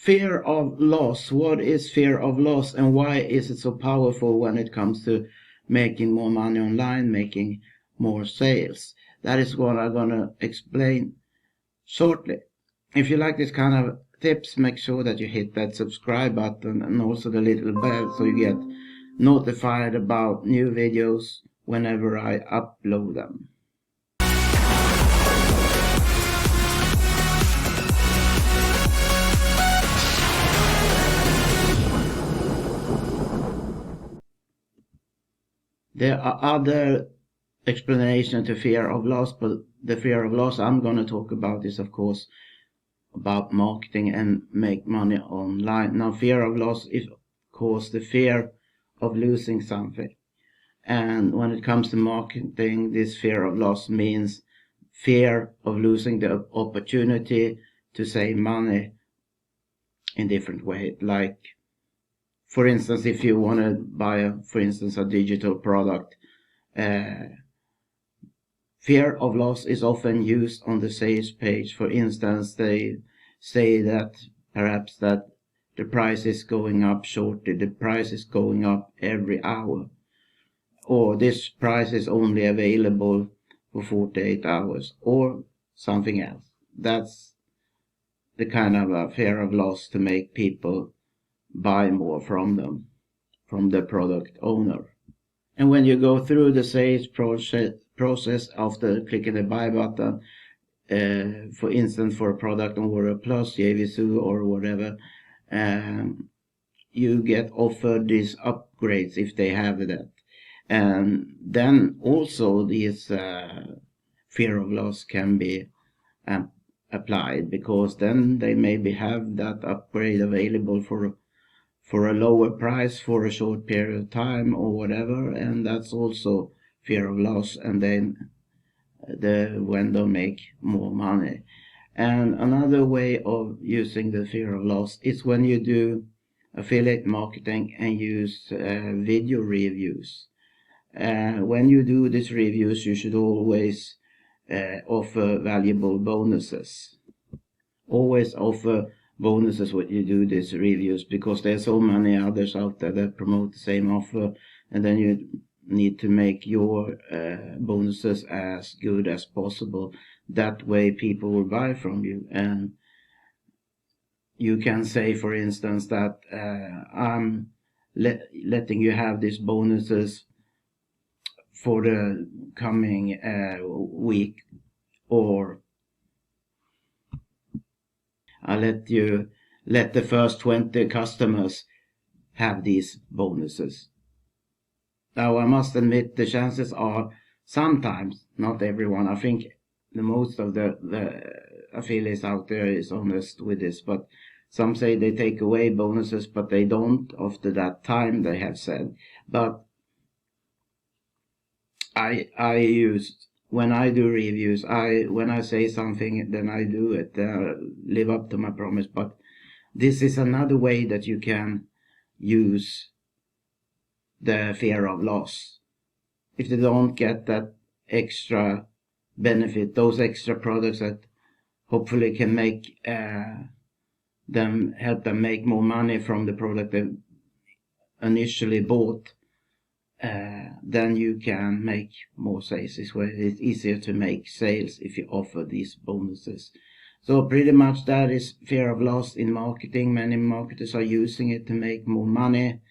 Fear of loss. What is fear of loss, and why is it so powerful when it comes to making more money online, making more sales? That is what I'm gonna explain shortly. If you like this kind of tips, make sure that you hit that subscribe button and also the little bell so you get notified about new videos whenever I upload them. There are other explanations to fear of loss, but the fear of loss I'm going to talk about is, of course, about marketing and make money online. Now, fear of loss is, of course, the fear of losing something. And when it comes to marketing, this fear of loss means fear of losing the opportunity to save money in different ways. Like, for instance, if you want to buy, for instance, a digital product, fear of loss is often used on the sales page. For instance, they say that perhaps that the price is going up shortly, the price is going up every hour, or this price is only available for 48 hours, or something else. That's the kind of a fear of loss to make people buy more from them, from the product owner. And when you go through the sales process after clicking the buy button, for instance, for a product on Warrior Plus, JVZoo or whatever, you get offered these upgrades if they have that. And then also this fear of loss can be applied, because then they maybe have that upgrade available for a lower price for a short period of time or whatever, and that's also fear of loss, and then the vendor make more money. And another way of using the fear of loss is when you do affiliate marketing and use video reviews. When you do these reviews, you should always offer valuable bonuses. Always offer bonuses when you do these reviews, because there's so many others out there that promote the same offer, and then you need to make your bonuses as good as possible. That way people will buy from you, and you can say, for instance, that I'm letting you have these bonuses for the coming week, or I let the first 20 customers have these bonuses. Now, I must admit, the chances are sometimes, not everyone, I think the most of the affiliates out there is honest with this, but some say they take away bonuses, but they don't after that time they have said. But I use, when I do reviews, when I say something, then I do it, live up to my promise. But this is another way that you can use the fear of loss. If they don't get that extra benefit, those extra products that hopefully can make help them make more money from the product they initially bought, then you can make more sales. This way it's easier to make sales if you offer these bonuses. So pretty much that is fear of loss in marketing. Many marketers are using it to make more money.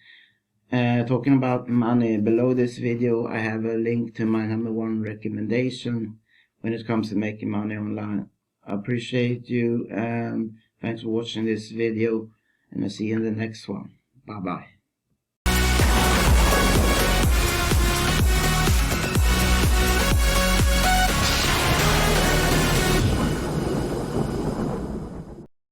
Talking about money, below this video I have a link to my #1 recommendation when it comes to making money online. I appreciate you, and thanks for watching this video, and I'll see you in the next one. Bye bye.